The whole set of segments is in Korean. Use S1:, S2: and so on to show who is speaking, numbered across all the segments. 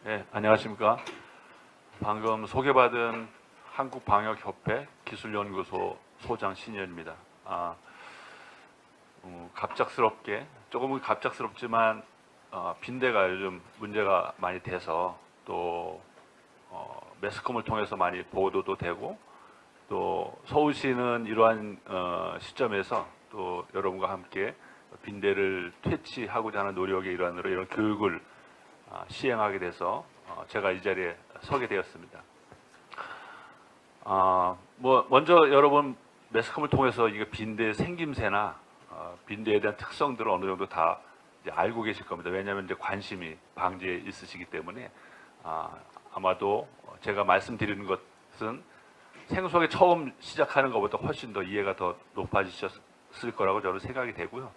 S1: 네, 안녕하십니까. 방금 소개받은 한국방역협회 기술연구소 소장 신현입니다. 갑작스럽게, 조금은 갑작스럽지만 빈대가 요즘 문제가 많이 돼서 또 매스컴을 통해서 많이 보도도 되고 또 서울시는 이러한 시점에서 또 여러분과 함께 빈대를 퇴치하고자 하는 노력의 일환으로 이런 교육을 시행하게 돼서 제가 이 자리에 서게 되었습니다. 먼저 여러분 매스컴을 통해서 이게 빈대 생김새나 빈대에 대한 특성들을 어느 정도 다 이제 알고 계실 겁니다. 왜냐하면 이제 관심이 방지에 있으시기 때문에 아마도 제가 말씀드리는 것은 생소하게 처음 시작하는 것보다 훨씬 더 이해가 더 높아지셨을 거라고 저는 생각이 되고요.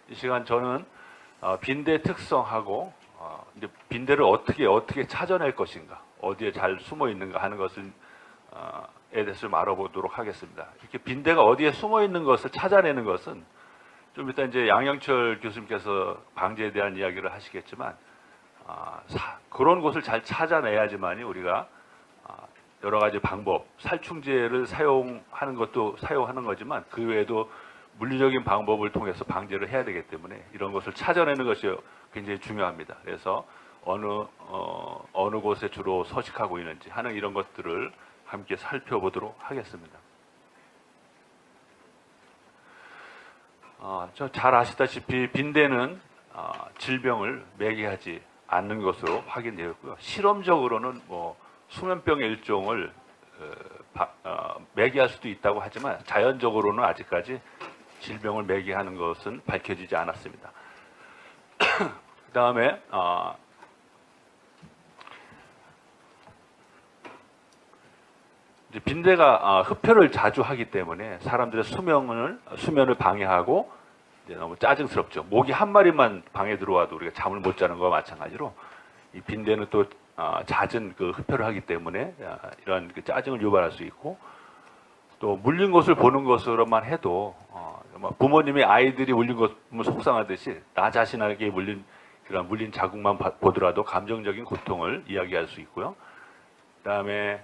S1: 이 시간 저는 빈대의 특성하고 이제 빈대를 어떻게 찾아낼 것인가, 어디에 잘 숨어 있는가 하는 것을 에 대해서 좀 알아보도록 하겠습니다. 이렇게 빈대가 어디에 숨어 있는 것을 찾아내는 것은 좀 이따 이제 양영철 교수님께서 방제에 대한 이야기를 하시겠지만 그런 곳을 잘 찾아내야지만이 우리가 여러 가지 방법, 살충제를 사용하는 것도 사용하는 거지만 그 외에도 물리적인 방법을 통해서 방제를 해야 되기 때문에 이런 것을 찾아내는 것이 굉장히 중요합니다. 그래서 어느 곳에 주로 서식하고 있는지 하는 이런 것들을 함께 살펴보도록 하겠습니다. 잘 아시다시피 빈대는 질병을 매개하지 않는 것으로 확인되었고요. 실험적으로는 수면병의 일종을 매개할 수도 있다고 하지만 자연적으로는 아직까지 질병을 매개하는 것은 밝혀지지 않았습니다. 그 다음에 이제 빈대가 흡혈을 자주 하기 때문에 사람들의 수면을 방해하고 이제 너무 짜증스럽죠. 모기 한 마리만 방에 들어와도 우리가 잠을 못 자는 거와 마찬가지로 이 빈대는 또 잦은 그 흡혈을 하기 때문에 이런 그 짜증을 유발할 수 있고 또 물린 것을 보는 것으로만 해도 부모님이 아이들이 물린 것 보면 속상하듯이 나 자신에게 물린 자국만 보더라도 감정적인 고통을 이야기할 수 있고요. 그다음에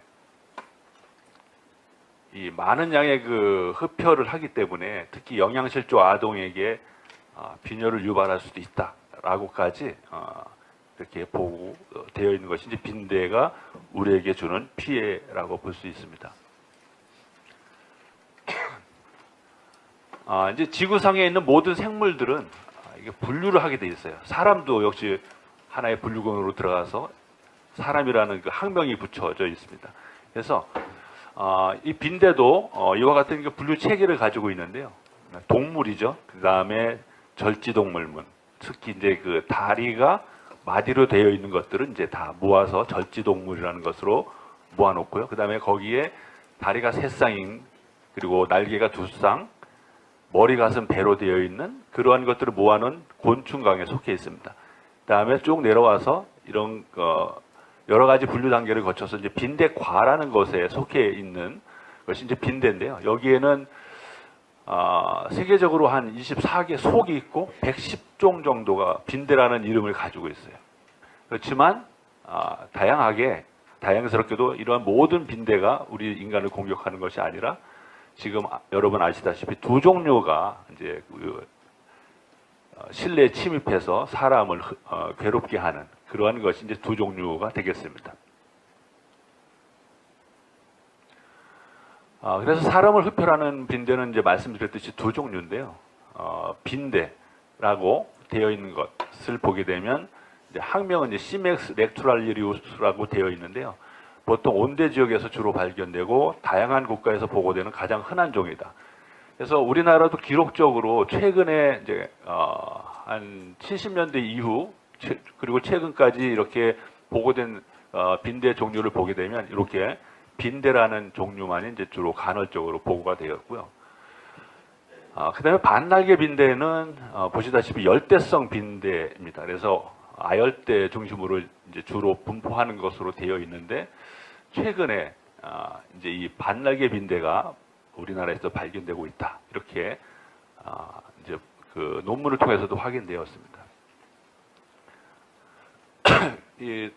S1: 이 많은 양의 그 흡혈을 하기 때문에 특히 영양실조 아동에게 빈혈을 유발할 수도 있다라고까지 이렇게 보고되어 있는 것이 이제 빈대가 우리에게 주는 피해라고 볼 수 있습니다. 이제 지구상에 있는 모든 생물들은 이게 분류를 하게 돼 있어요. 사람도 역시 하나의 분류군으로 들어가서 사람이라는 그 학명이 붙여져 있습니다. 그래서 이 빈대도 이와 같은 분류 체계를 가지고 있는데요. 동물이죠. 그 다음에 절지동물문. 특히 이제 그 다리가 마디로 되어 있는 것들은 이제 다 모아서 절지동물이라는 것으로 모아놓고요. 그 다음에 거기에 다리가 3쌍인 그리고 날개가 2쌍, 머리, 가슴, 배로 되어 있는 그러한 것들을 모아놓은 곤충강에 속해 있습니다. 그 다음에 쭉 내려와서 이런 여러 가지 분류 단계를 거쳐서 이제 빈대과라는 것에 속해 있는 것이 이제 빈대인데요. 여기에는 세계적으로 한 24개 속이 있고 110종 정도가 빈대라는 이름을 가지고 있어요. 그렇지만 다양스럽게도 이러한 모든 빈대가 우리 인간을 공격하는 것이 아니라 지금 여러분 아시다시피 2종류가 이제 실내에 침입해서 사람을 괴롭게 하는 그러한 것이 이제 2종류가 되겠습니다. 그래서 사람을 흡혈하는 빈대는 이제 말씀드렸듯이 2종류인데요. 빈대라고 되어 있는 것을 보게 되면 이제 학명은 이제 시맥스 렉투랄리우스라고 되어 있는데요. 보통 온대 지역에서 주로 발견되고 다양한 국가에서 보고되는 가장 흔한 종이다. 그래서 우리나라도 기록적으로 최근에 이제 한 70년대 이후 그리고 최근까지 이렇게 보고된 빈대 종류를 보게 되면 이렇게 빈대라는 종류만이 이제 주로 간헐적으로 보고가 되었고요. 그다음에 반날개 빈대는 보시다시피 열대성 빈대입니다. 그래서 아열대 중심으로 이제 주로 분포하는 것으로 되어 있는데 최근에 이제 이 반날개 빈대가 우리나라에서 발견되고 있다. 이렇게 이제 그 논문을 통해서도 확인되었습니다. 이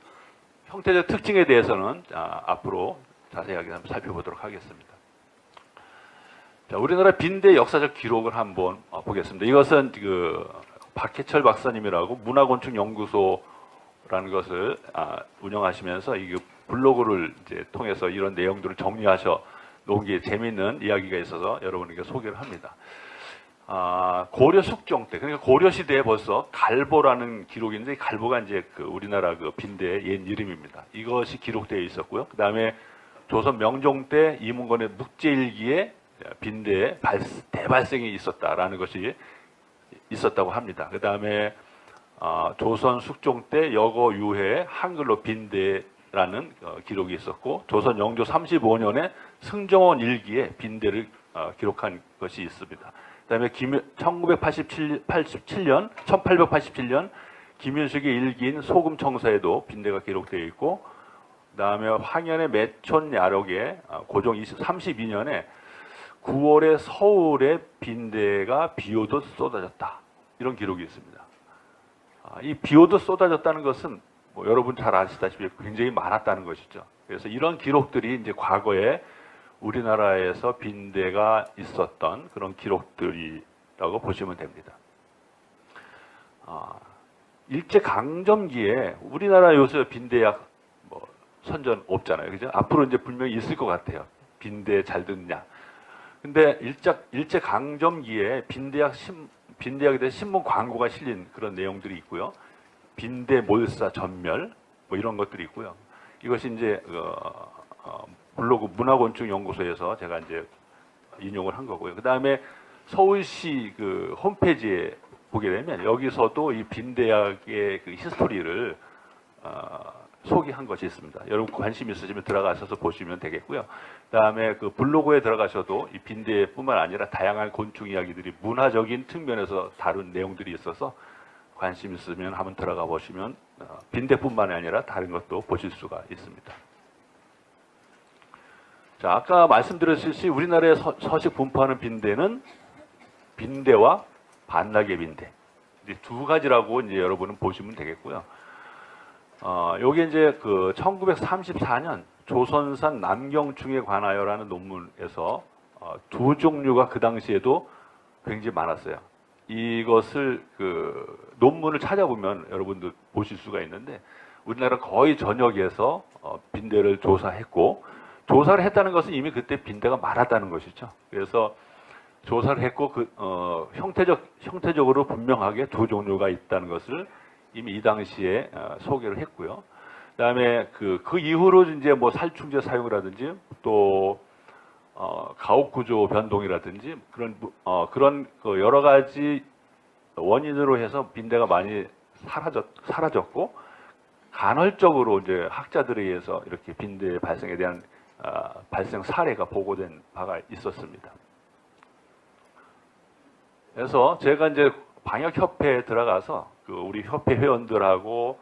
S1: 형태적 특징에 대해서는 앞으로 자세하게 한번 살펴보도록 하겠습니다. 자, 우리나라 빈대 역사적 기록을 한번 보겠습니다. 이것은 그 박해철 박사님이라고 문화곤충연구소라는 것을 운영하시면서 이 블로그를 이제 통해서 이런 내용들을 정리하셔 놓은 게 재미있는 이야기가 있어서 여러분에게 소개를 합니다. 고려 숙종 때, 그러니까 고려 시대에 벌써 갈보라는 기록인데, 갈보가 이제 그 우리나라 그 빈대의 옛 이름입니다. 이것이 기록되어 있었고요. 그 다음에 조선 명종 때 이문건의 묵제일기에 빈대의 대발생이 있었다라는 것이 있었다고 합니다. 그 다음에 조선 숙종 때 여거 유해에 한글로 빈대라는 기록이 있었고, 조선 영조 35년에 승정원 일기에 빈대를 기록한 것이 있습니다. 그다음에 1887년 김윤숙의 일기인 소금청사에도 빈대가 기록되어 있고, 그다음에 황현의 매촌 야록에 고종 32년에 9월에 서울에 빈대가 비오듯 쏟아졌다, 이런 기록이 있습니다. 이 비오듯 쏟아졌다는 것은 뭐 여러분 잘 아시다시피 굉장히 많았다는 것이죠. 그래서 이런 기록들이 이제 과거에 우리나라에서 빈대가 있었던 그런 기록들이라고 보시면 됩니다. 일제 강점기에 우리나라 요새 빈대약 뭐 선전 없잖아요, 그죠? 앞으로 이제 분명히 있을 것 같아요. 빈대 잘 듣냐? 근데 일제 강점기에 빈대약에 대해 신문 광고가 실린 그런 내용들이 있고요. 빈대 몰사 전멸 뭐 이런 것들이 있고요. 이것이 이제 블로그 문화곤충연구소에서 제가 이제 인용을 한 거고요. 그 다음에 서울시 그 홈페이지에 보게 되면 여기서도 이 빈대약의 그 히스토리를 소개한 것이 있습니다. 여러분 관심 있으시면 들어가셔서 보시면 되겠고요. 그다음에 그 블로그에 들어가셔도 이 빈대뿐만 아니라 다양한 곤충 이야기들이 문화적인 측면에서 다룬 내용들이 있어서 관심 있으면 한번 들어가 보시면 빈대뿐만 아니라 다른 것도 보실 수가 있습니다. 자, 아까 말씀드렸듯이 우리나라에 서식 분포하는 빈대는 빈대와 반나게 빈대, 두 가지라고 이제 여러분은 보시면 되겠고요. 요게 이제 그 1934년 조선산 남경충에 관하여라는 논문에서 두 종류가 그 당시에도 굉장히 많았어요. 이것을 그 논문을 찾아보면 여러분들 보실 수가 있는데, 우리나라 거의 전역에서 빈대를 조사했고, 조사를 했다는 것은 이미 그때 빈대가 많았다는 것이죠. 그래서 조사를 했고 형태적으로 분명하게 두 종류가 있다는 것을 이미 이 당시에 소개를 했고요. 그다음에 그 이후로 이제 뭐 살충제 사용이라든지 또 가옥 구조 변동이라든지 그런 그 여러 가지 원인으로 해서 빈대가 많이 사라졌고, 간헐적으로 이제 학자들에 의해서 이렇게 빈대 발생에 대한 발생 사례가 보고된 바가 있었습니다. 그래서 제가 이제 방역협회에 들어가서 그 우리 협회 회원들하고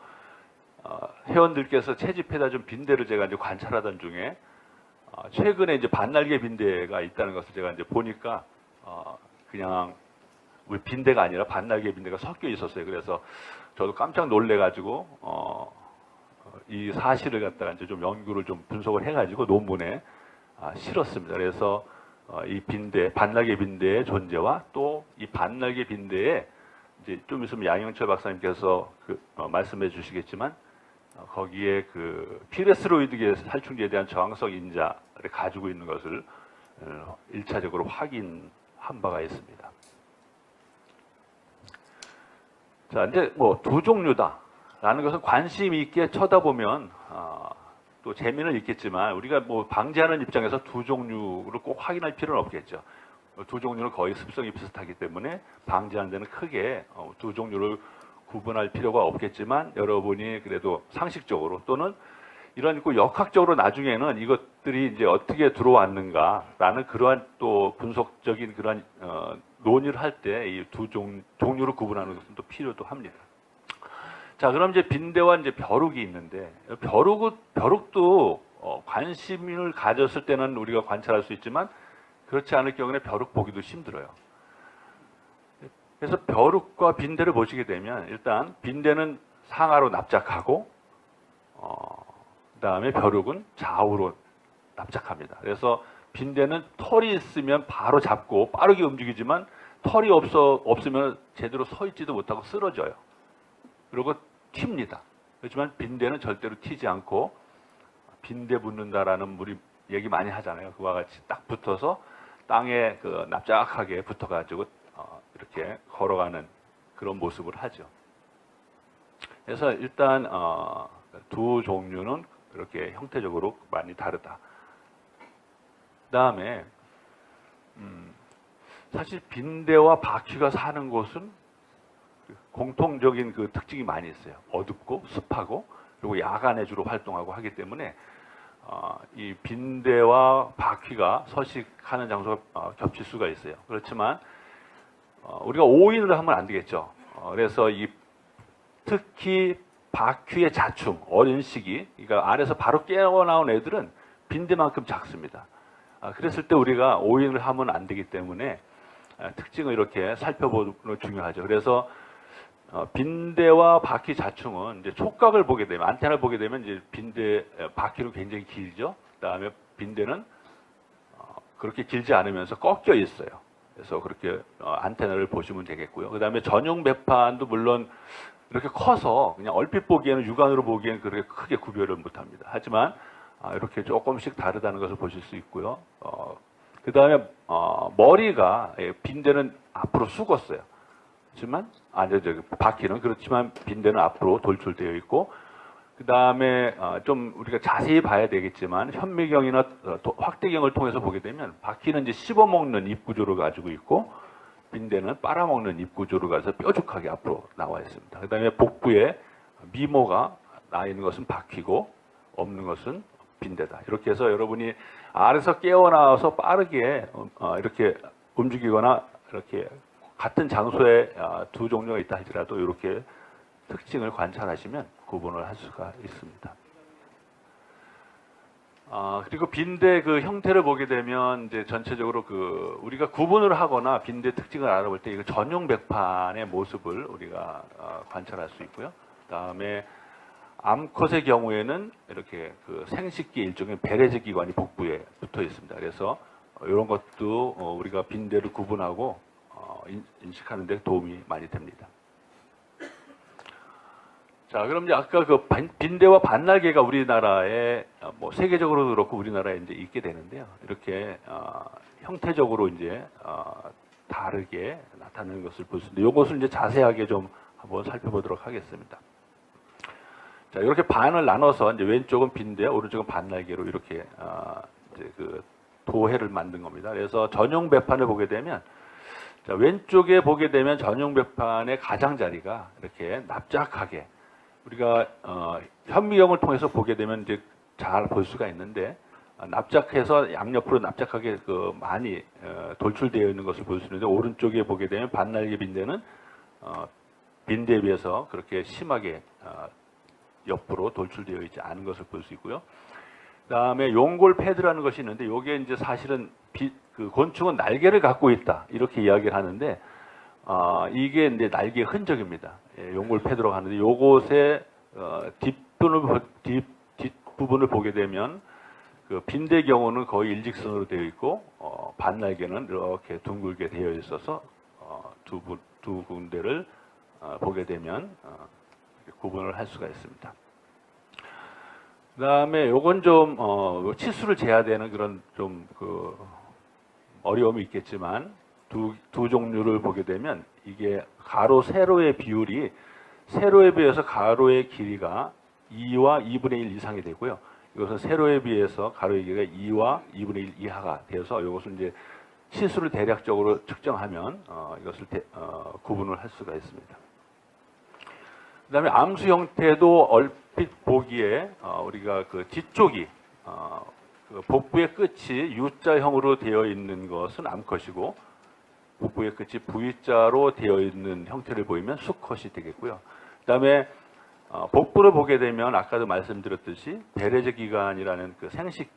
S1: 회원들께서 채집해다 준 빈대를 제가 이제 관찰하던 중에 최근에 이제 반날개 빈대가 있다는 것을 제가 이제 보니까 그냥 우리 빈대가 아니라 반날개 빈대가 섞여 있었어요. 그래서 저도 깜짝 놀래가지고 이 사실을 갖다가 이제 좀 연구를 좀 분석을 해가지고 논문에 실었습니다. 그래서 이 빈대, 반날개 빈대의 존재와 또 이 반날개 빈대에 이제 좀 있으면 양영철 박사님께서 말씀해 주시겠지만 거기에 그 피레스로이드계 살충제에 대한 저항성 인자를 가지고 있는 것을 1차적으로 확인한 바가 있습니다. 자, 이제 뭐 두 종류다라는 것은 관심 있게 쳐다보면 또 재미는 있겠지만, 우리가 뭐 방지하는 입장에서 두 종류를 꼭 확인할 필요는 없겠죠. 두 종류는 거의 습성이 비슷하기 때문에 방지하는 데는 크게 두 종류를 구분할 필요가 없겠지만, 여러분이 그래도 상식적으로 또는 이런 역학적으로 나중에는 이것들이 이제 어떻게 들어왔는가라는 그러한 또 분석적인 그러한 논의를 할 때 이 두 종류를 구분하는 것은 또 필요도 합니다. 자, 그럼 이제 빈대와 이제 벼룩이 있는데, 벼룩도 관심을 가졌을 때는 우리가 관찰할 수 있지만 그렇지 않을 경우에 벼룩 보기도 힘들어요. 그래서 벼룩과 빈대를 보시게 되면 일단 빈대는 상하로 납작하고 그다음에 벼룩은 좌우로 납작합니다. 그래서 빈대는 털이 있으면 바로 잡고 빠르게 움직이지만 털이 없으면 제대로 서 있지도 못하고 쓰러져요. 그리고 튑니다. 그렇지만 빈대는 절대로 튀지 않고 빈대 붙는다라는 우리 얘기 많이 하잖아요. 그와 같이 딱 붙어서 땅에 그 납작하게 붙어가지고 이렇게 걸어가는 그런 모습을 하죠. 그래서 일단 두 종류는 이렇게 형태적으로 많이 다르다. 그다음에 사실 빈대와 바퀴가 사는 곳은 공통적인 그 특징이 많이 있어요. 어둡고 습하고 그리고 야간에 주로 활동하고 하기 때문에 이 빈대와 바퀴가 서식하는 장소가 겹칠 수가 있어요. 그렇지만 우리가 오인을 하면 안 되겠죠. 그래서 특히 바퀴의 자충, 어린 시기, 그러니까 안에서 바로 깨어나온 애들은 빈대만큼 작습니다. 그랬을 때 우리가 오인을 하면 안 되기 때문에 특징을 이렇게 살펴보는 게 중요하죠. 그래서 빈대와 바퀴 자충은 이제 촉각을 보게 되면, 안테나를 보게 되면 이제 바퀴는 굉장히 길죠. 그다음에 빈대는 그렇게 길지 않으면서 꺾여 있어요. 그래서 그렇게 안테나를 보시면 되겠고요. 그다음에 전용 배판도 물론 이렇게 커서 그냥 얼핏 보기에는 육안으로 보기에는 그렇게 크게 구별을 못합니다. 하지만 이렇게 조금씩 다르다는 것을 보실 수 있고요. 그다음에 머리가 빈대는 앞으로 숙었어요. 그렇지만 바퀴는 그렇지만 빈대는 앞으로 돌출되어 있고 그다음에 좀 우리가 자세히 봐야 되겠지만 현미경이나 확대경을 통해서 보게 되면 바퀴는 이제 씹어먹는 입 구조를 가지고 있고 빈대는 빨아먹는 입 구조를 가서 뾰족하게 앞으로 나와 있습니다. 그다음에 복부에 미모가 나 있는 것은 바퀴고 없는 것은 빈대다. 이렇게 해서 여러분이 알에서 깨어나와서 빠르게 이렇게 움직이거나 이렇게 같은 장소에 두 종류가 있다 할지라도 이렇게 특징을 관찰하시면 구분을 할 수가 있습니다. 그리고 빈대 그 형태를 보게 되면 이제 전체적으로 우리가 구분을 하거나 빈대 특징을 알아볼 때 이거 전용 백판의 모습을 우리가 관찰할 수 있고요. 그다음에 암컷의 경우에는 이렇게 생식기 일종의 베레즈 기관이 복부에 붙어 있습니다. 그래서 이런 것도 우리가 빈대를 구분하고 인식하는 데 도움이 많이 됩니다. 자, 그럼 이제 아까 빈대와 반날개가 우리나라에 세계적으로도 그렇고 우리나라에 이제 있게 되는데요. 이렇게 형태적으로 이제 다르게 나타나는 것을 볼 수 있는데 이것을 이제 자세하게 좀 한번 살펴보도록 하겠습니다. 자, 이렇게 반을 나눠서 이제 왼쪽은 빈대, 오른쪽은 반날개로 이렇게 이제 도해를 만든 겁니다. 그래서 전용 배판을 보게 되면 자, 왼쪽에 보게 되면 전용 배판의 가장자리가 이렇게 납작하게 우리가 현미경을 통해서 보게 되면 이제 잘 볼 수가 있는데 납작해서 양옆으로 납작하게 많이 돌출되어 있는 것을 볼 수 있는데 오른쪽에 보게 되면 반날개 빈대는 빈대에 비해서 그렇게 심하게 옆으로 돌출되어 있지 않은 것을 볼 수 있고요. 그다음에 용골 패드라는 것이 있는데 이게 이제 사실은 곤충은 날개를 갖고 있다 이렇게 이야기를 하는데 이게 이제 날개의 흔적입니다. 용골 패드라고 하는데 이곳의 뒷부분을 보게 되면 빈대 경우는 거의 일직선으로 되어 있고 반날개는 이렇게 둥글게 되어 있어서 두 군데를 보게 되면 구분을 할 수가 있습니다. 그다음에 요건 좀 치수를 재야 되는 그런 좀 어려움이 있겠지만 두 종류를 보게 되면 이게 가로 세로의 비율이 세로에 비해서 가로의 길이가 2와 2분의 1 이상이 되고요. 이것은 세로에 비해서 가로의 길이가 2와 2분의 1 이하가 되어서 이것을 이제 치수를 대략적으로 측정하면 이것을 구분을 할 수가 있습니다. 그다음에 암수 형태도 얼핏 보기에 우리가 뒤쪽이 복부의 끝이 U자형으로 되어 있는 것은 암컷이고 복부의 끝이 V자로 되어 있는 형태를 보이면 수컷이 되겠고요. 그다음에 복부를 보게 되면 아까도 말씀드렸듯이 베레즈 기관이라는 생식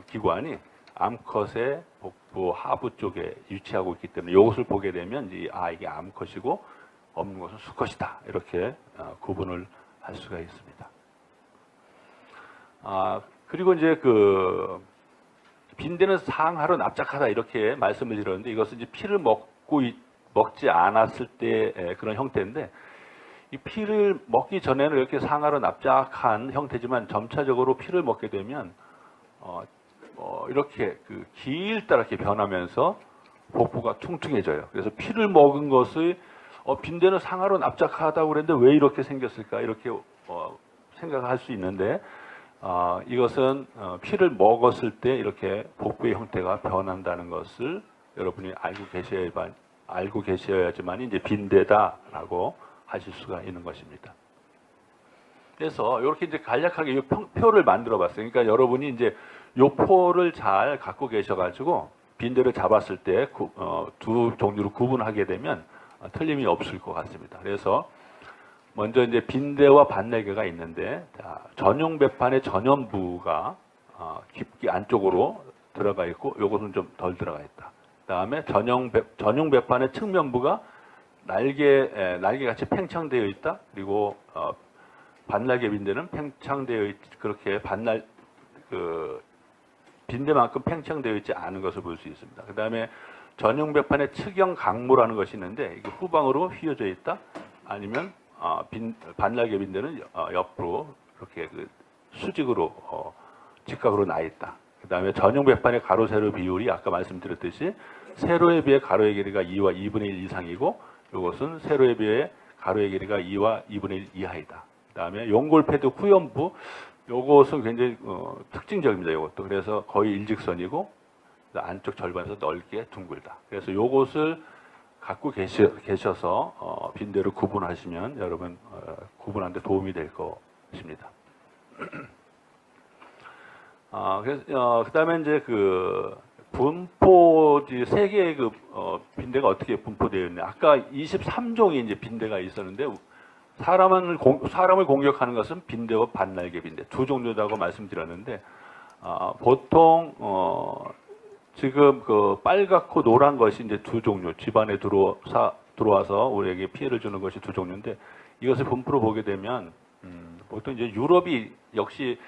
S1: 기관이 암컷의 복부 하부 쪽에 위치하고 있기 때문에 이것을 보게 되면 이게 암컷이고 없는 것은 수컷이다 이렇게 구분을 할 수가 있습니다. 그리고 이제 그 빈대는 상하로 납작하다 이렇게 말씀을 드렸는데 이것은 이제 피를 먹지 않았을 때 그런 형태인데 이 피를 먹기 전에는 이렇게 상하로 납작한 형태지만 점차적으로 피를 먹게 되면 이렇게 그 길다랗게 변하면서 복부가 퉁퉁해져요. 그래서 피를 먹은 것의 빈대는 상하로 납작하다고 그랬는데 왜 이렇게 생겼을까 이렇게 생각할 수 있는데 이것은 피를 먹었을 때 이렇게 복부의 형태가 변한다는 것을 여러분이 알고 계셔야지만 이제 빈대다라고 하실 수가 있는 것입니다. 그래서 이렇게 이제 간략하게 이 표를 만들어 봤어요. 그러니까 여러분이 이제 이 표를 잘 갖고 계셔가지고 빈대를 잡았을 때 두 종류로 구분하게 되면 틀림이 없을 것 같습니다. 그래서 먼저 이제 빈대와 반날개가 있는데 전용 배판의 전연부가 깊게 안쪽으로 들어가 있고 요것은 좀 덜 들어가 있다. 그다음에 전용 배판의 측면부가 날개같이 팽창되어 있다. 그리고 반날개 빈대는 팽창되어 그렇게 빈대만큼 팽창되어 있지 않은 것을 볼 수 있습니다. 그다음에 전용 배판의 측형 강모라는 것이 있는데 이게 후방으로 휘어져 있다. 아니면 반날개 빈대는 옆으로 이렇게 수직으로 직각으로 나 있다. 그다음에 전용 배판의 가로 세로 비율이 아까 말씀드렸듯이 세로에 비해 가로의 길이가 2와 2분의 1 이상이고 이것은 세로에 비해 가로의 길이가 2와 2분의 1 이하이다. 그다음에 용골 패드 후연부 이것은 굉장히 특징적입니다. 이것도 그래서 거의 일직선이고 안쪽 절반에서 넓게 둥글다. 그래서 이것을 갖고 계셔서 빈대를 구분하시면 여러분 구분하는 데 도움이 될 것입니다. 그다음에 이제 그 세 개의 빈대가 어떻게 분포되어 있냐. 아까 23종이 이제 빈대가 있었는데 사람을 공격하는 것은 빈대와 반날개 빈대 두 종류라고 말씀드렸는데 보통 지금 그 빨갛고 노란 것이 이제 두 종류, 집안에 들어와서 우리에게 피해를 주는 것이 두 종류인데 이것을 분포로 보게 되면 보통 이제 유럽이 역시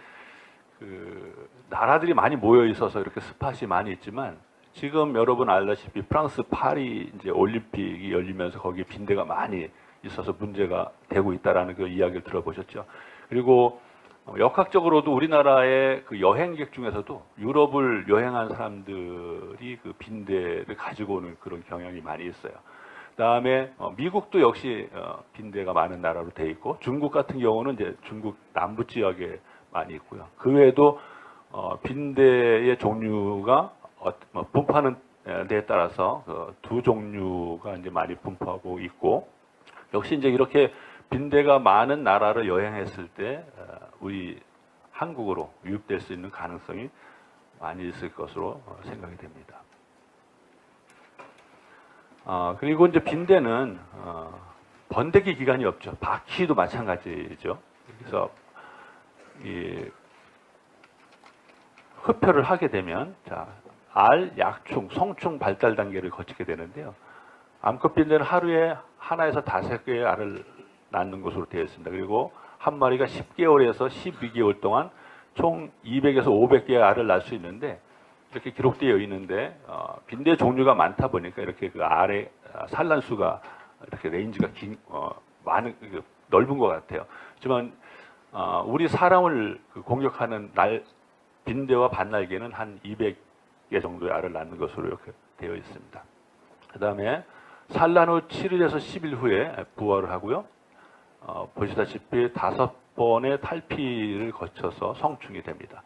S1: 그 나라들이 많이 모여 있어서 이렇게 스팟이 많이 있지만 지금 여러분 알다시피 프랑스 파리 이제 올림픽이 열리면서 거기 빈대가 많이 있어서 문제가 되고 있다라는 그 이야기를 들어보셨죠. 그리고 역학적으로도 우리나라의 그 여행객 중에서도 유럽을 여행한 사람들이 그 빈대를 가지고 오는 그런 경향이 많이 있어요. 그다음에 미국도 역시 빈대가 많은 나라로 돼 있고 중국 같은 경우는 이제 중국 남부 지역에 많이 있고요. 그 외에도 빈대의 종류가 분포하는 데에 따라서 두 종류가 이제 많이 분포하고 있고 역시 이제 이렇게 빈대가 많은 나라를 여행했을 때 우리 한국으로 유입될 수 있는 가능성이 많이 있을 것으로 생각이 됩니다. 그리고 이제 빈대는 번데기 기간이 없죠. 바퀴도 마찬가지죠. 그래서 이 흡혈을 하게 되면 알, 약충, 성충 발달 단계를 거치게 되는데요. 암컷 빈대는 하루에 하나에서 5개의 알을 낳는 것으로 되어 있습니다. 그리고 한 마리가 10개월에서 12개월 동안 총 200에서 500개의 알을 낳을 수 있는데 이렇게 기록되어 있는데 빈대 종류가 많다 보니까 이렇게 그 알의 산란수가 이렇게 레인지가 넓은 것 같아요. 하지만 우리 사람을 공격하는 빈대와 반날개는 한 200개 정도의 알을 낳는 것으로 이렇게 되어 있습니다. 그 다음에 산란 후 7일에서 10일 후에 부화를 하고요. 보시다시피 5번의 탈피를 거쳐서 성충이 됩니다.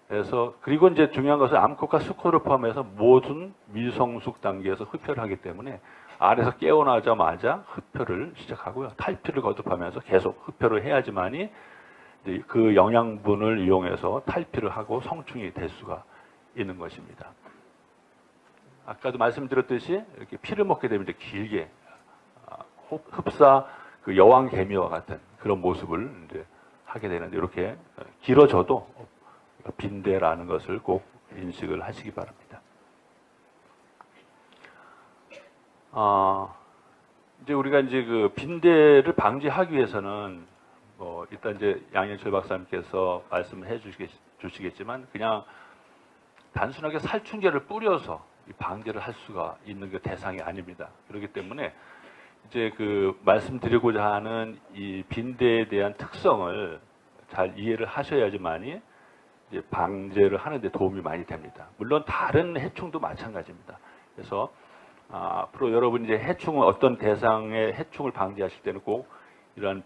S1: 그래서 그리고 이제 중요한 것은 암컷과 수컷을 포함해서 모든 미성숙 단계에서 흡혈을 하기 때문에 알에서 깨어나자마자 흡혈을 시작하고요. 탈피를 거듭하면서 계속 흡혈을 해야지만이 그 영양분을 이용해서 탈피를 하고 성충이 될 수가 있는 것입니다. 아까도 말씀드렸듯이 이렇게 피를 먹게 되면 이제 길게 흡사 그 여왕 개미와 같은 그런 모습을 이제 하게 되는데 이렇게 길어져도 빈대라는 것을 꼭 인식을 하시기 바랍니다. 이제 우리가 이제 그 빈대를 방지하기 위해서는 일단 이제 양현철 박사님께서 말씀해 주시겠지만 그냥 단순하게 살충제를 뿌려서 이 방제를 할 수가 있는 그 대상이 아닙니다. 그렇기 때문에 이제 그 말씀드리고자 하는 이 빈대에 대한 특성을 잘 이해를 하셔야지만이 이제 방제를 하는데 도움이 많이 됩니다. 물론 다른 해충도 마찬가지입니다. 그래서 앞으로 여러분 이제 해충은 어떤 대상의 해충을 방지하실 때는 꼭 이러한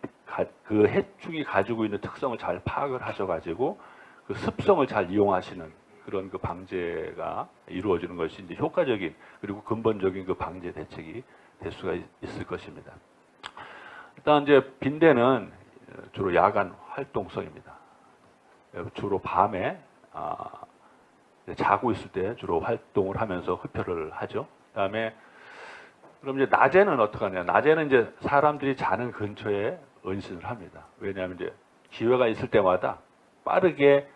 S1: 그 해충이 가지고 있는 특성을 잘 파악을 하셔가지고 그 습성을 잘 이용하시는 그런 그 방제가 이루어지는 것이 이제 효과적인 그리고 근본적인 그 방제 대책이 될 수가 있을 것입니다. 일단 이제 빈대는 주로 야간 활동성입니다. 주로 밤에 자고 있을 때 주로 활동을 하면서 흡혈을 하죠. 그다음에 그럼 이제 낮에는 어떻게 하냐? 낮에는 이제 사람들이 자는 근처에 은신을 합니다. 왜냐하면 이제 기회가 있을 때마다 빠르게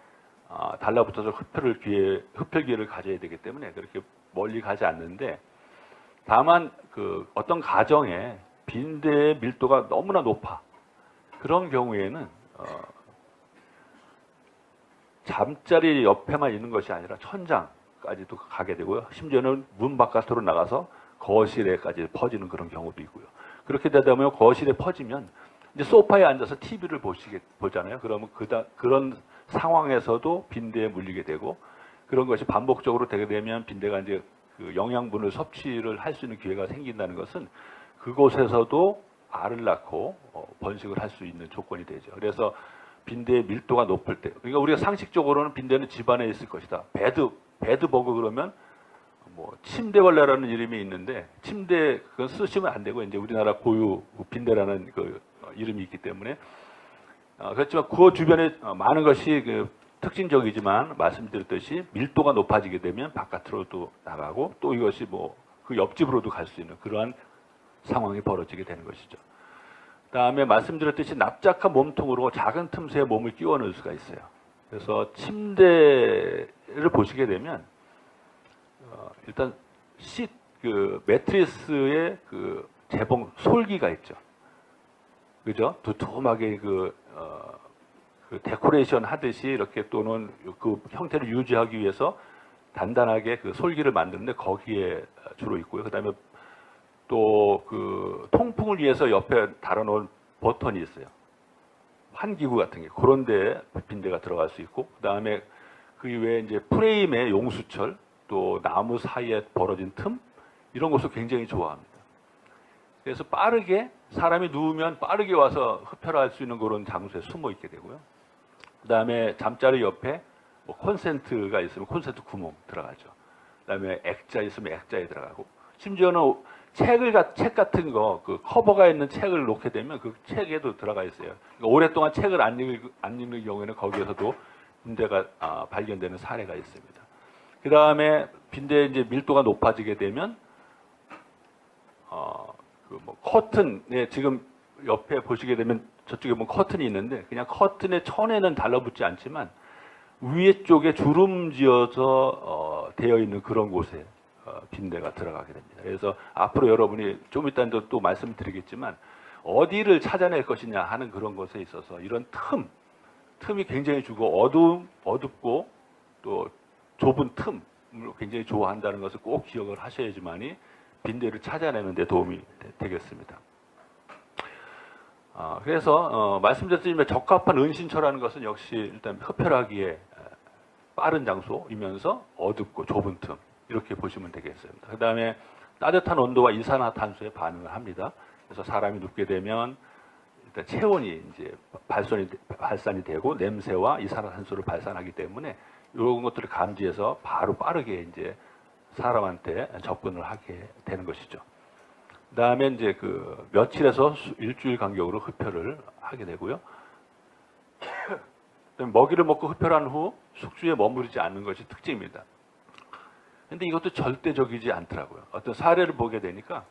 S1: 달라붙어서 흡혈 기회를 가져야 되기 때문에 그렇게 멀리 가지 않는데 다만 그 어떤 가정에 빈대의 밀도가 너무나 높아 그런 경우에는 잠자리 옆에만 있는 것이 아니라 천장까지도 가게 되고요. 심지어는 문 바깥으로 나가서 거실에까지 퍼지는 그런 경우도 있고요. 그렇게 되다 보면 거실에 퍼지면 이제 소파에 앉아서 TV를 보잖아요. 그러면 그런 상황에서도 빈대에 물리게 되고 그런 것이 반복적으로 되게 되면 빈대가 이제 그 영양분을 섭취를 할 수 있는 기회가 생긴다는 것은 그곳에서도 알을 낳고 번식을 할 수 있는 조건이 되죠. 그래서 빈대의 밀도가 높을 때, 그러니까 우리가 상식적으로는 빈대는 집안에 있을 것이다. 베드버그 그러면 뭐 침대벌레라는 이름이 있는데 침대 그건 쓰시면 안 되고 이제 우리나라 고유 빈대라는 그 이름이 있기 때문에 그렇지만 그 주변에 많은 것이 그 특징적이지만 말씀드렸듯이 밀도가 높아지게 되면 바깥으로도 나가고 또 이것이 뭐 그 옆집으로도 갈 수 있는 그러한 상황이 벌어지게 되는 것이죠. 그다음에 말씀드렸듯이 납작한 몸통으로 작은 틈새에 몸을 끼워 넣을 수가 있어요. 그래서 침대를 보시게 되면 일단 그 매트리스에 그 재봉 솔기가 있죠. 그죠? 두툼하게 그 데코레이션 하듯이 이렇게 또는 그 형태를 유지하기 위해서 단단하게 그 솔기를 만드는데 거기에 주로 있고요. 그다음에 또 그 통풍을 위해서 옆에 달아놓은 버튼이 있어요. 환기구 같은 게 그런데 빈대가 들어갈 수 있고 그다음에 그 이외에 이제 프레임의 용수철 또 나무 사이에 벌어진 틈 이런 것을 굉장히 좋아합니다. 그래서 빠르게 사람이 누우면 빠르게 와서 흡혈할 수 있는 그런 장소에 숨어 있게 되고요. 그다음에 잠자리 옆에 뭐 콘센트가 있으면 콘센트 구멍 들어가죠. 그다음에 액자 있으면 액자에 들어가고 심지어는 책 같은 거 그 커버가 있는 책을 놓게 되면 그 책에도 들어가 있어요. 그러니까 오랫동안 책을 안 읽는 경우에는 거기에서도 빈대가 발견되는 사례가 있습니다. 그 다음에 빈대 이제 밀도가 높아지게 되면 그 뭐 커튼에 지금 옆에 보시게 되면 저쪽에 보면 커튼이 있는데 그냥 커튼의 천에는 달라붙지 않지만 위에 쪽에 주름지어서 되어 있는 그런 곳에 빈대가 들어가게 됩니다. 그래서 앞으로 여러분이 좀 이따 또 말씀드리겠지만 어디를 찾아낼 것이냐 하는 그런 것에 있어서 이런 틈이 굉장히 주고 어둡고 또 좁은 틈을 굉장히 좋아한다는 것을 꼭 기억을 하셔야지만이 빈대를 찾아내는 데 도움이 되겠습니다. 그래서 말씀드렸듯이 적합한 은신처라는 것은 역시 일단 흡혈하기에 빠른 장소이면서 어둡고 좁은 틈 이렇게 보시면 되겠습니다. 그 다음에 따뜻한 온도와 이산화탄소에 반응을 합니다. 그래서 사람이 눕게 되면 일단 체온이 이제 발산이 되고 냄새와 이산화탄소를 발산하기 때문에 이런 것들을 감지해서 바로 빠르게 이제 사람한테 접근을 하게 되는 것이죠. 그 다음에 이제 그 며칠에서 일주일 간격으로 흡혈을 하게 되고요. 먹이를 먹고 흡혈한 후 숙주에 머무르지 않는 것이 특징입니다. 근데 이것도 절대적이지 않더라고요. 어떤 사례를 보게 되니까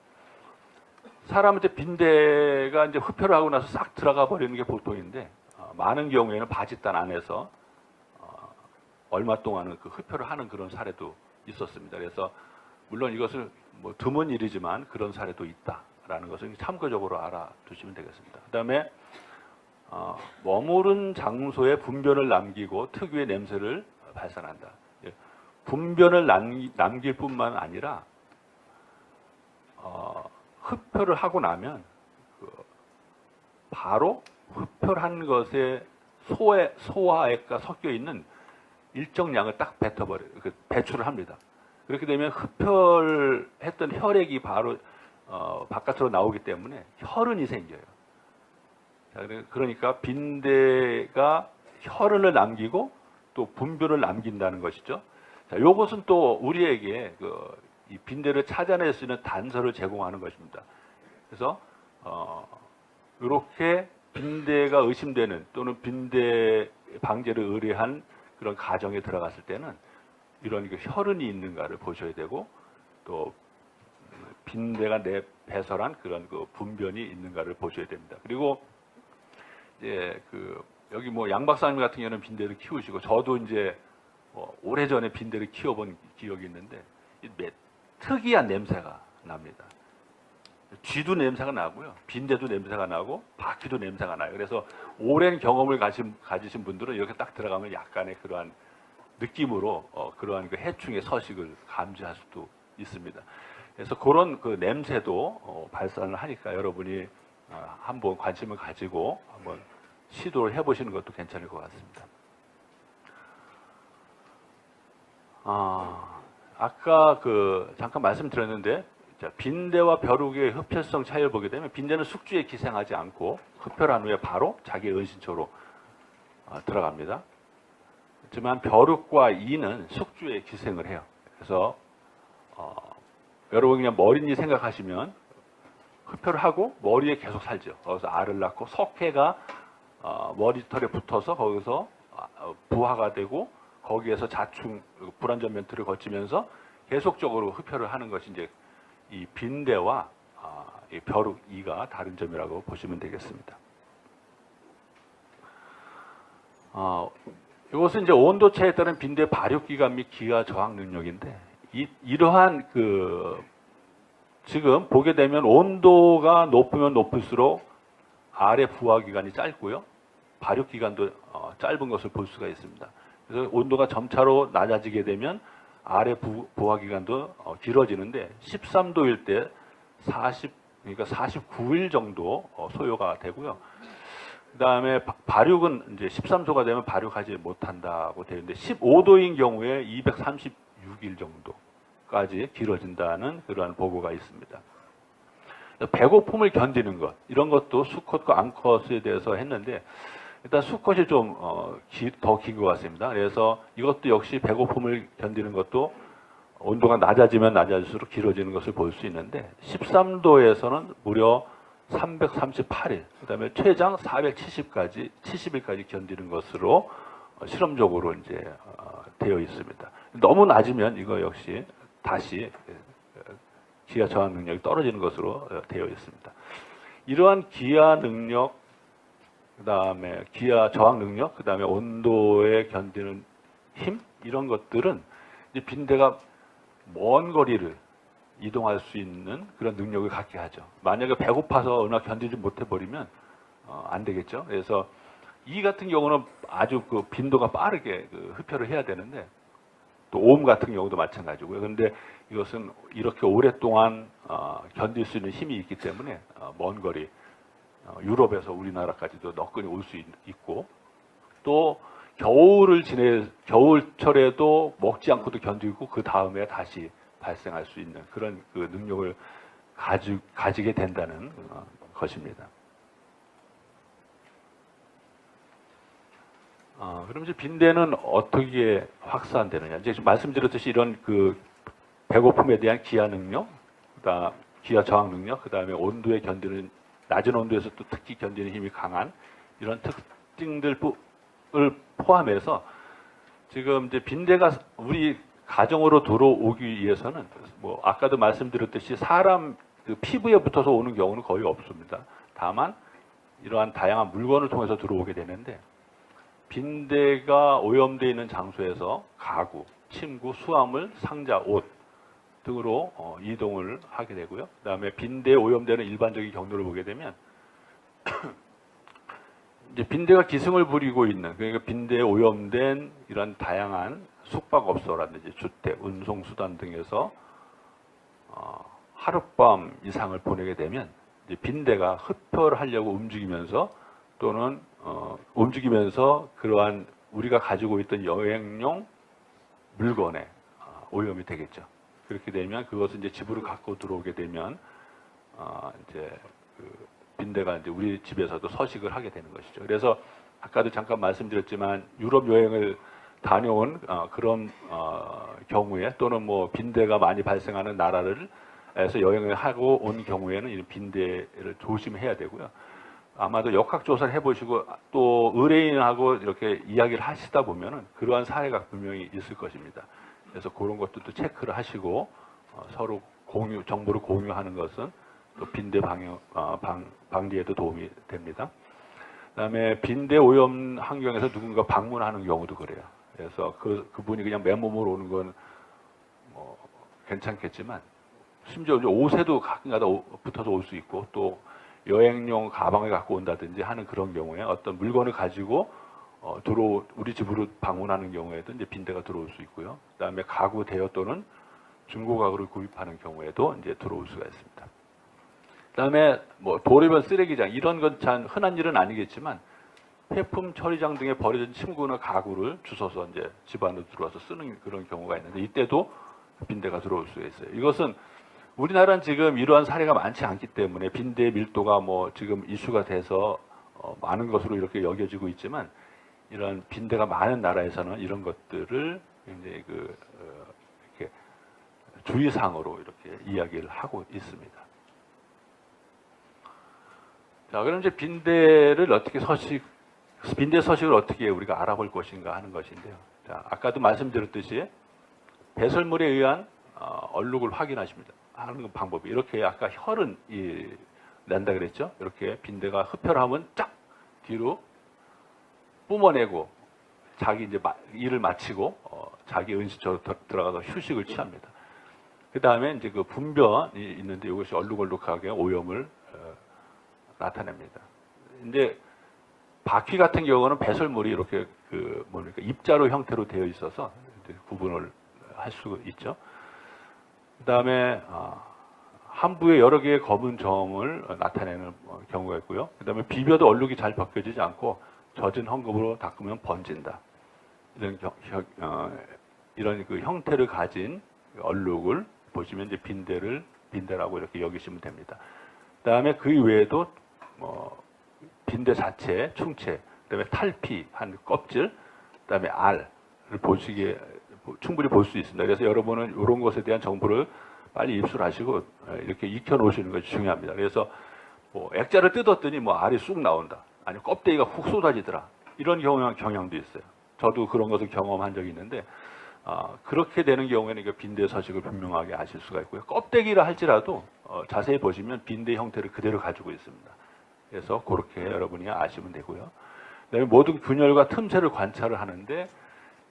S1: 사람한테 빈대가 이제 흡혈을 하고 나서 싹 들어가 버리는 게 보통인데 많은 경우에는 바짓단 안에서 얼마 동안은 그 흡혈을 하는 그런 사례도 있었습니다. 그래서 물론 이것을 뭐 드문 일이지만 그런 사례도 있다라는 것을 참고적으로 알아두시면 되겠습니다. 그다음에 머무른 장소에 분변을 남기고 특유의 냄새를 발산한다. 예, 분변을 남길 뿐만 아니라 흡혈을 하고 나면 바로 흡혈한 것에 소화액과 섞여 있는 일정 양을 딱 배출을 합니다. 그렇게 되면 흡혈했던 혈액이 바로 바깥으로 나오기 때문에 혈흔이 생겨요. 자, 그러니까 빈대가 혈흔을 남기고 또 분변을 남긴다는 것이죠. 자, 이것은 또 우리에게 이 빈대를 찾아낼 수 있는 단서를 제공하는 것입니다. 그래서 이렇게 빈대가 의심되는 또는 빈대 방제를 의뢰한 그런 가정에 들어갔을 때는 이런 혈흔이 있는가를 보셔야 되고 또 빈대가 배설한 그런 분변이 있는가를 보셔야 됩니다. 그리고 이제 여기 양 박사님 같은 경우는 빈대를 키우시고 저도 이제 오래전에 빈대를 키워본 기억이 있는데 특이한 냄새가 납니다. 쥐도 냄새가 나고요. 빈대도 냄새가 나고 바퀴도 냄새가 나요. 그래서 오랜 경험을 가지신 분들은 이렇게 딱 들어가면 약간의 그러한 느낌으로 그러한 해충의 서식을 감지할 수도 있습니다. 그래서 그런 냄새도 발산을 하니까 여러분이 한번 관심을 가지고 한번 시도를 해보시는 것도 괜찮을 것 같습니다. 아까 잠깐 말씀드렸는데 빈대와 벼룩의 흡혈성 차이를 보게 되면 빈대는 숙주에 기생하지 않고 흡혈한 후에 바로 자기 은신처로 들어갑니다. 하지만 벼룩과 이는 숙주에 기생을 해요. 그래서 여러분 그냥 머리니 생각하시면 흡혈을 하고 머리에 계속 살죠. 거기서 알을 낳고 석회가 머리털에 붙어서 거기서 부화가 되고 거기에서 자충 불완전 멘트를 거치면서 계속적으로 흡혈을 하는 것이 이제 이 빈대와 이 벼룩 이가 다른 점이라고 보시면 되겠습니다. 이것은 이제 온도 차에 따른 빈대 발육 기간 및 기화 저항 능력인데 이러한 지금 보게 되면 온도가 높으면 높을수록 알의 부화 기간이 짧고요. 발육 기간도 짧은 것을 볼 수가 있습니다. 그래서 온도가 점차로 낮아지게 되면 알의 부화 기간도 길어지는데 13도일 때 그러니까 49일 정도 소요가 되고요. 그 다음에 발육은 이제 13도가 되면 발육하지 못한다고 되어 있는데 15도인 경우에 236일 정도까지 길어진다는 그러한 보고가 있습니다. 배고픔을 견디는 것, 이런 것도 수컷과 암컷에 대해서 했는데 일단 수컷이 좀 더 긴 것 같습니다. 그래서 이것도 역시 배고픔을 견디는 것도 온도가 낮아지면 낮아질수록 길어지는 것을 볼 수 있는데 13도에서는 무려 338일, 그 다음에 최장 70일까지 견디는 것으로 실험적으로 이제 되어 있습니다. 너무 낮으면 이거 역시 다시 기하 저항 능력이 떨어지는 것으로 되어 있습니다. 이러한 기하 능력, 그 다음에 기하 저항 능력, 그 다음에 온도에 견디는 힘, 이런 것들은 이제 빈대가 먼 거리를 이동할 수 있는 그런 능력을 갖게 하죠. 만약에 배고파서 어느 견디지 못해버리면 안 되겠죠. 그래서 이 같은 경우는 아주 빈도가 빠르게 흡혈을 해야 되는데 또 옴 같은 경우도 마찬가지고요. 그런데 이것은 이렇게 오랫동안 견딜 수 있는 힘이 있기 때문에 먼 거리, 유럽에서 우리나라까지도 너끈히 올 수 있고 또 겨울철에도 먹지 않고도 견디고 그 다음에 다시 발생할 수 있는 그런 능력을 가지게 된다는 것입니다. 그럼 이제 빈대는 어떻게 확산되느냐? 이제 말씀드렸듯이 이런 배고픔에 대한 기하 능력, 그다음 기하 저항 능력, 그다음에 온도에 견디는 낮은 온도에서 또 특히 견디는 힘이 강한 이런 특징들을 포함해서 지금 이제 빈대가 우리 가정으로 들어오기 위해서는 아까도 말씀드렸듯이 사람 피부에 붙어서 오는 경우는 거의 없습니다. 다만 이러한 다양한 물건을 통해서 들어오게 되는데 빈대가 오염되어 있는 장소에서 가구, 침구, 수화물, 상자, 옷 등으로 이동을 하게 되고요. 그다음에 빈대에 오염되는 일반적인 경로를 보게 되면 이제 빈대가 기승을 부리고 있는, 그러니까 빈대에 오염된 이런 다양한 숙박업소라든지 주택, 운송수단 등에서 하룻밤 이상을 보내게 되면 이제 빈대가 흡혈을 하려고 움직이면서 또는 움직이면서 그러한 우리가 가지고 있던 여행용 물건에 오염이 되겠죠. 그렇게 되면 그것을 이제 집으로 갖고 들어오게 되면 이제 그 빈대가 이제 우리 집에서도 서식을 하게 되는 것이죠. 그래서 아까도 잠깐 말씀드렸지만 유럽 여행을 다녀온 그런 경우에 또는 뭐 빈대가 많이 발생하는 나라를 에서 여행을 하고 온 경우에는 이 빈대를 조심해야 되고요. 아마도 역학조사를 해보시고 또 의뢰인하고 이렇게 이야기를 하시다 보면은 그러한 사례가 분명히 있을 것입니다. 그래서 그런 것들도 체크를 하시고 서로 정보를 공유하는 것은 또 빈대 방지에도 도움이 됩니다. 그다음에 빈대 오염 환경에서 누군가 방문하는 경우도 그래요. 그래서 그분이 그냥 맨몸으로 오는 건 뭐 괜찮겠지만 심지어 옷에도 가끔가다 붙어서 올 수 있고 또 여행용 가방을 갖고 온다든지 하는 그런 경우에 어떤 물건을 가지고 우리 집으로 방문하는 경우에도 이제 빈대가 들어올 수 있고요. 그다음에 가구 대여 또는 중고 가구를 구입하는 경우에도 이제 들어올 수가 있습니다. 그다음에 뭐 도로변 쓰레기장 이런 건 참 흔한 일은 아니겠지만 폐품 처리장 등에 버려진 침구나 가구를 주워서 이제 집 안으로 들어와서 쓰는 그런 경우가 있는데 이때도 빈대가 들어올 수가 있어요. 이것은 우리나라는 지금 이러한 사례가 많지 않기 때문에 빈대 밀도가 뭐 지금 이슈가 돼서 많은 것으로 이렇게 여겨지고 있지만 이런 빈대가 많은 나라에서는 이런 것들을 굉장히 이렇게 주의사항으로 이렇게 이야기를 하고 있습니다. 자, 그럼 이제 빈대 서식을 어떻게 우리가 알아볼 것인가 하는 것인데요. 자, 아까도 말씀드렸듯이 배설물에 의한 얼룩을 확인하십니다. 하는 방법이 이렇게 아까 혈은 난다 그랬죠. 이렇게 빈대가 흡혈하면 쫙 뒤로 뿜어내고 자기 이제 일을 마치고 자기 은신처로 들어가서 휴식을 취합니다. 그 다음에 이제 그 분변이 있는데 이것이 얼룩얼룩하게 오염을 나타냅니다. 이제 바퀴 같은 경우는 배설물이 이렇게 입자로 형태로 되어 있어서 구분을 할 수 있죠. 그 다음에 한부에 여러 개의 검은 점을 나타내는 경우가 있고요. 그 다음에 비벼도 얼룩이 잘 벗겨지지 않고 젖은 헝겊으로 닦으면 번진다. 이런 그 형태를 가진 얼룩을 보시면 이제 빈대라고 이렇게 여기시면 됩니다. 그 다음에 그 외에도 빈대 자체, 충체, 그 다음에 탈피한 껍질, 그 다음에 알을 충분히 볼 수 있습니다. 그래서 여러분은 이런 것에 대한 정보를 빨리 입수하시고 이렇게 익혀 놓으시는 것이 중요합니다. 그래서 뭐 액자를 뜯었더니 뭐 알이 쑥 나온다. 아니 껍데기가 훅 쏟아지더라. 이런 경향도 있어요. 저도 그런 것을 경험한 적이 있는데 그렇게 되는 경우에는 빈대 서식을 분명하게 아실 수가 있고요. 껍데기라 할지라도 자세히 보시면 빈대 형태를 그대로 가지고 있습니다. 그래서 그렇게 여러분이 아시면 되고요. 그다음에 모든 균열과 틈새를 관찰을 하는데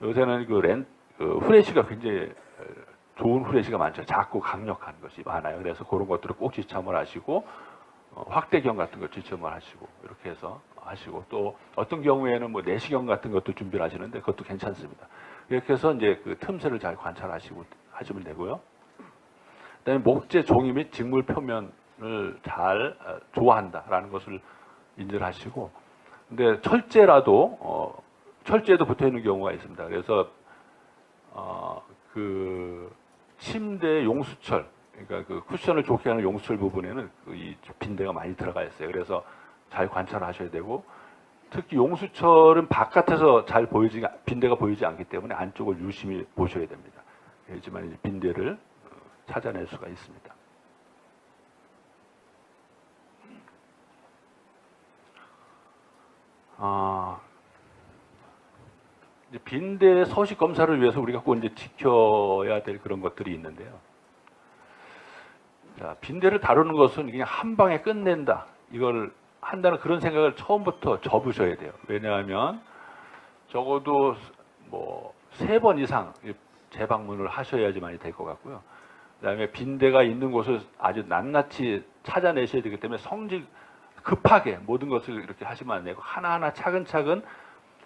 S1: 요새는 후레쉬가 굉장히 좋은 후레쉬가 많죠. 작고 강력한 것이 많아요. 그래서 그런 것들을 꼭 지참을 하시고 확대경 같은 거 지참을 하시고 이렇게 해서 하시고 또 어떤 경우에는 뭐 내시경 같은 것도 준비를 하시는데 그것도 괜찮습니다. 이렇게 해서 이제 그 틈새를 잘 관찰하시고 하시면 되고요. 그다음에 목재 종이 및 직물 표면을 잘 좋아한다라는 것을 인지를 하시고 근데 철제도 붙어 있는 경우가 있습니다. 그래서 그 침대 용수철, 그러니까 그 쿠션을 좋게 하는 용수철 부분에는 이 빈대가 많이 들어가 있어요. 그래서 잘 관찰하셔야 되고 특히 용수철은 바깥에서 빈대가 보이지 않기 때문에 안쪽을 유심히 보셔야 됩니다. 그렇지만 이제 빈대를 찾아낼 수가 있습니다. 빈대 서식 검사를 위해서 우리가 꼭 이제 지켜야 될 그런 것들이 있는데요. 자, 빈대를 다루는 것은 그냥 한 방에 끝낸다. 이걸 한다는 그런 생각을 처음부터 접으셔야 돼요. 왜냐하면 적어도 뭐 3번 이상 재방문을 하셔야지만이 될 것 같고요. 그다음에 빈대가 있는 곳을 아주 낱낱이 찾아내셔야 되기 때문에 급하게 모든 것을 이렇게 하시면 안 되고 하나하나 차근차근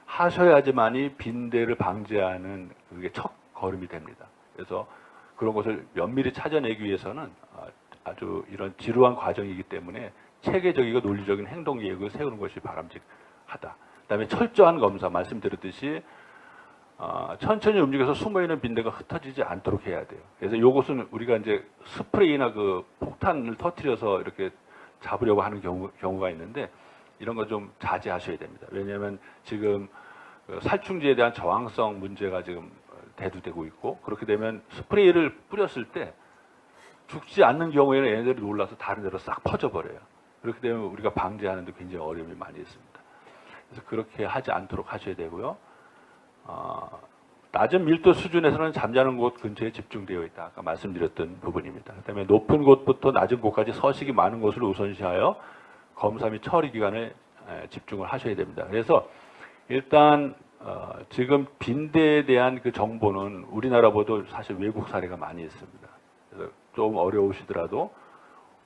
S1: 하셔야지만이 빈대를 방지하는 그게 첫 걸음이 됩니다. 그래서 그런 것을 면밀히 찾아내기 위해서는 아주 이런 지루한 과정이기 때문에 체계적이고 논리적인 행동 계획을 세우는 것이 바람직하다. 그다음에 철저한 검사, 말씀드렸듯이 천천히 움직여서 숨어있는 빈대가 흩어지지 않도록 해야 돼요. 그래서 이것은 우리가 이제 스프레이나 그 폭탄을 터뜨려서 이렇게 잡으려고 하는 경우가 있는데 이런 거 좀 자제하셔야 됩니다. 왜냐하면 지금 살충제에 대한 저항성 문제가 지금 대두되고 있고 그렇게 되면 스프레이를 뿌렸을 때 죽지 않는 경우에는 얘네들이 놀라서 다른 데로 싹 퍼져버려요. 그렇게 되면 우리가 방지하는 데 굉장히 어려움이 많이 있습니다. 그래서 그렇게 하지 않도록 하셔야 되고요. 낮은 밀도 수준에서는 잠자는 곳 근처에 집중되어 있다. 아까 말씀드렸던 부분입니다. 그다음에 높은 곳부터 낮은 곳까지 서식이 많은 곳을 우선시하여 검사 및 처리 기간에 집중을 하셔야 됩니다. 그래서 일단 지금 빈대에 대한 그 정보는 우리나라보다 사실 외국 사례가 많이 있습니다. 그래서 좀 어려우시더라도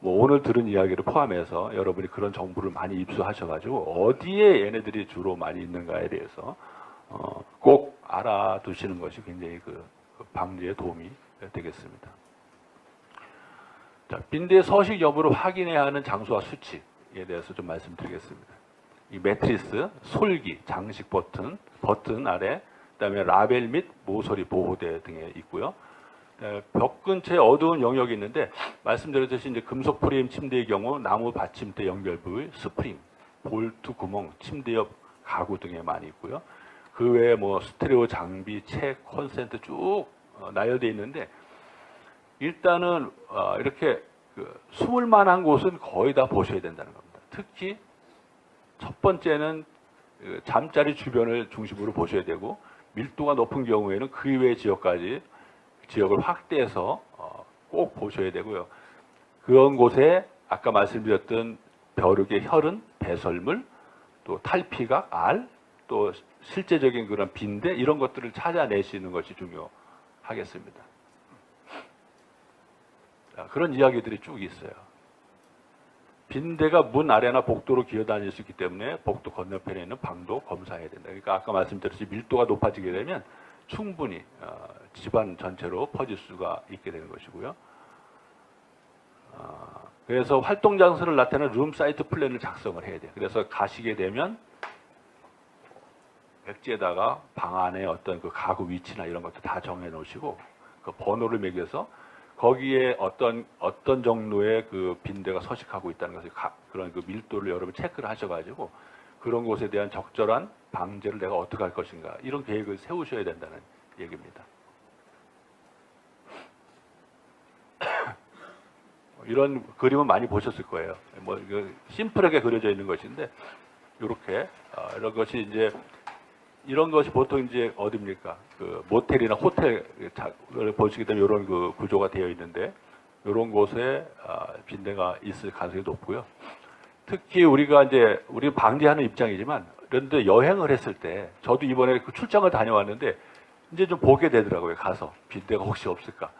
S1: 뭐 오늘 들은 이야기를 포함해서 여러분이 그런 정보를 많이 입수하셔가지고 어디에 얘네들이 주로 많이 있는가에 대해서 꼭 알아두시는 것이 굉장히 그 방지에 도움이 되겠습니다. 자, 빈대 서식 여부를 확인해야 하는 장소와 수치에 대해서 좀 말씀드리겠습니다. 이 매트리스, 솔기, 장식 버튼 아래, 그다음에 라벨 및 모서리 보호대 등에 있고요. 벽 근처에 어두운 영역이 있는데 말씀드렸듯이 이제 금속 프레임 침대의 경우 나무 받침대 연결 부위, 스프링, 볼트 구멍, 침대 옆 가구 등에 많이 있고요. 그 외에 뭐 스테레오 장비, 책, 콘센트 쭉 나열되어 있는데 일단은 이렇게 숨을 만한 곳은 거의 다 보셔야 된다는 겁니다. 특히 첫 번째는 잠자리 주변을 중심으로 보셔야 되고 밀도가 높은 경우에는 그 이외의 지역을 확대해서 꼭 보셔야 되고요. 그런 곳에 아까 말씀드렸던 벼룩의 혈흔, 배설물, 또 탈피각, 알, 또 실제적인 그런 빈대 이런 것들을 찾아내시는 것이 중요하겠습니다. 그런 이야기들이 쭉 있어요. 빈대가 문 아래나 복도로 기어다닐 수 있기 때문에 복도 건너편에 있는 방도 검사해야 된다. 그러니까 아까 말씀드렸듯이 밀도가 높아지게 되면 충분히 집안 전체로 퍼질 수가 있게 되는 것이고요. 그래서 활동 장소를 나타내는 룸 사이트 플랜을 작성을 해야 돼요. 그래서 가시게 되면 백지에다가 방 안에 어떤 그 가구 위치나 이런 것도 다 정해 놓으시고 그 번호를 매겨서 거기에 어떤 정도의 그 빈대가 서식하고 있다는 것을 그런 그 밀도를 여러분 체크를 하셔가지고 그런 곳에 대한 적절한 방제를 내가 어떻게 할 것인가 이런 계획을 세우셔야 된다는 얘기입니다. 이런 그림은 많이 보셨을 거예요. 뭐 심플하게 그려져 있는 것인데 이렇게 이런 것이 이제 이런 것이 보통 이제 어디입니까? 그 모텔이나 호텔을 보시게 되면 이런 그 구조가 되어 있는데 이런 곳에 빈대가 있을 가능성이 높고요. 특히 우리가 이제 우리 방지하는 입장이지만 그런데 여행을 했을 때 저도 이번에 그 출장을 다녀왔는데 이제 좀 보게 되더라고요. 가서 빈대가 혹시 없을까.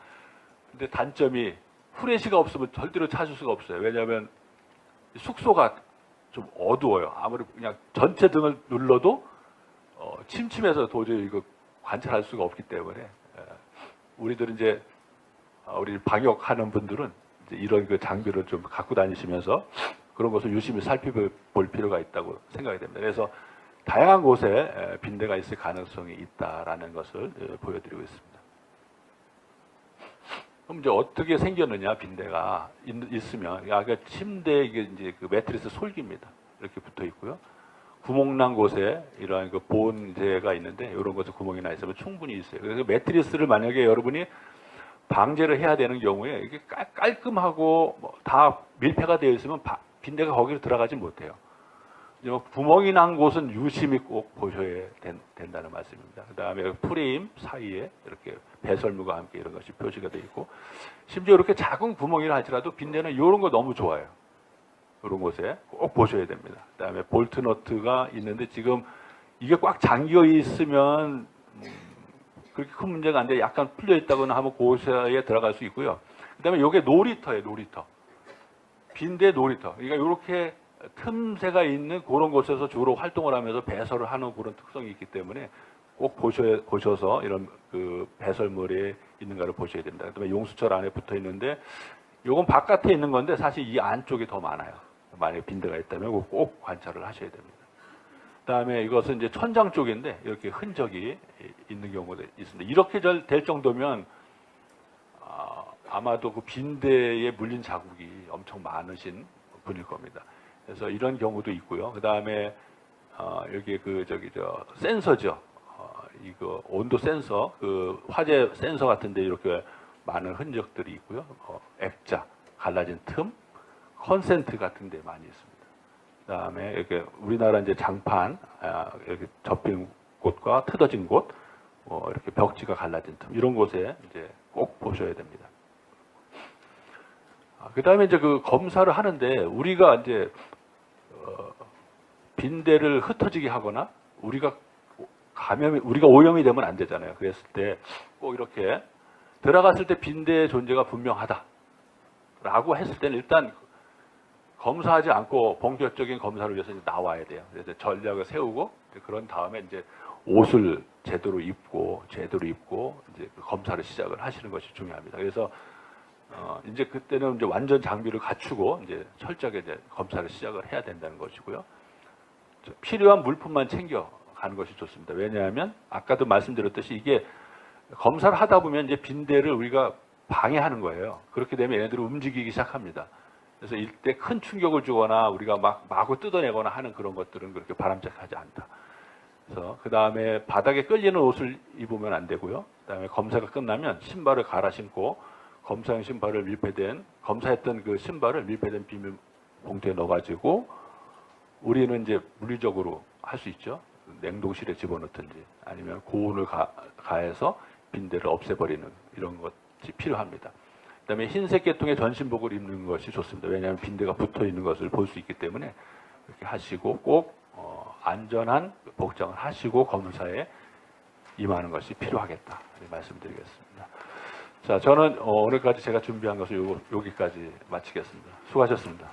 S1: 근데 단점이 후레쉬가 없으면 절대로 찾을 수가 없어요. 왜냐하면 숙소가 좀 어두워요. 아무리 그냥 전체 등을 눌러도 침침해서 도저히 이거 관찰할 수가 없기 때문에 우리들은 이제 우리 방역하는 분들은 이제 이런 그 장비를 좀 갖고 다니시면서 그런 것을 유심히 살펴볼 필요가 있다고 생각이 됩니다. 그래서 다양한 곳에 빈대가 있을 가능성이 있다라는 것을 보여드리고 있습니다. 그럼 이제 어떻게 생겼느냐 빈대가 있으면 아까 침대에 이제 그 매트리스 솔기입니다. 이렇게 붙어 있고요. 구멍난 곳에 이러한 그 보온재가 있는데 이런 곳에 구멍이 나 있으면 충분히 있어요. 그래서 매트리스를 만약에 여러분이 방제를 해야 되는 경우에 이게 깔끔하고 다 밀폐가 되어 있으면 빈대가 거기로 들어가지 못해요. 구멍이 난 곳은 유심히 꼭 보셔야 된다는 말씀입니다. 그 다음에 프레임 사이에 이렇게 배설물과 함께 이런 것이 표시가 되어 있고 심지어 이렇게 작은 구멍이라 할지라도 빈대는 이런 거 너무 좋아요. 이런 곳에 꼭 보셔야 됩니다. 그 다음에 볼트 너트가 있는데 지금 이게 꽉 잠겨 있으면 그렇게 큰 문제가 아닌데 약간 풀려 있다거나 하면 고사에 들어갈 수 있고요. 그 다음에 이게 놀이터예요, 놀이터. 빈대 놀이터. 그러니까 이렇게 틈새가 있는 그런 곳에서 주로 활동을 하면서 배설을 하는 그런 특성이 있기 때문에 꼭 보셔서 이런 그 배설물에 있는가를 보셔야 됩니다. 그다음에 용수철 안에 붙어 있는데 요건 바깥에 있는 건데 사실 이 안쪽이 더 많아요. 만약에 빈대가 있다면 꼭 관찰을 하셔야 됩니다. 그다음에 이것은 이제 천장 쪽인데 이렇게 흔적이 있는 경우도 있습니다. 이렇게 될 정도면 아마도 그 빈대에 물린 자국이 엄청 많으신 분일 겁니다. 그래서 이런 경우도 있고요. 그다음에 여기 센서죠. 이거 온도 센서, 그 화재 센서 같은데 이렇게 많은 흔적들이 있고요. 액자, 갈라진 틈, 컨센트 같은 데 많이 있습니다. 그다음에 이렇게 우리나라 이제 장판 이렇게 접힌 곳과 틀어진 곳, 이렇게 벽지가 갈라진 틈 이런 곳에 이제 꼭 보셔야 됩니다. 그다음에 이제 그 검사를 하는데 우리가 이제 빈대를 흩어지게 하거나 우리가 오염이 되면 안 되잖아요. 그랬을 때 꼭 이렇게 들어갔을 때 빈대의 존재가 분명하다라고 했을 때는 일단 검사하지 않고 본격적인 검사를 위해서 이제 나와야 돼요. 그래서 전략을 세우고 그런 다음에 이제 옷을 제대로 입고 이제 검사를 시작을 하시는 것이 중요합니다. 그래서 이제 그때는 이제 완전 장비를 갖추고 이제 철저하게 이제 검사를 시작을 해야 된다는 것이고요. 필요한 물품만 챙겨 가는 것이 좋습니다. 왜냐하면 아까도 말씀드렸듯이 이게 검사를 하다 보면 이제 빈대를 우리가 방해하는 거예요. 그렇게 되면 얘네들이 움직이기 시작합니다. 그래서 이때 큰 충격을 주거나 우리가 마구 뜯어내거나 하는 그런 것들은 그렇게 바람직하지 않다. 그래서 그 다음에 바닥에 끌리는 옷을 입으면 안 되고요. 그 다음에 검사가 끝나면 신발을 갈아 신고 검사용 신발을 검사했던 그 신발을 밀폐된 비닐 봉투에 넣어가지고 우리는 이제 물리적으로 할 수 있죠. 냉동실에 집어넣든지 아니면 고온을 가해서 빈대를 없애버리는 이런 것이 필요합니다. 그다음에 흰색 계통의 전신복을 입는 것이 좋습니다. 왜냐하면 빈대가 붙어 있는 것을 볼 수 있기 때문에 이렇게 하시고 꼭 안전한 복장을 하시고 검사에 임하는 것이 필요하겠다 말씀드리겠습니다. 자, 저는 오늘까지 제가 준비한 것을 여기까지 마치겠습니다. 수고하셨습니다.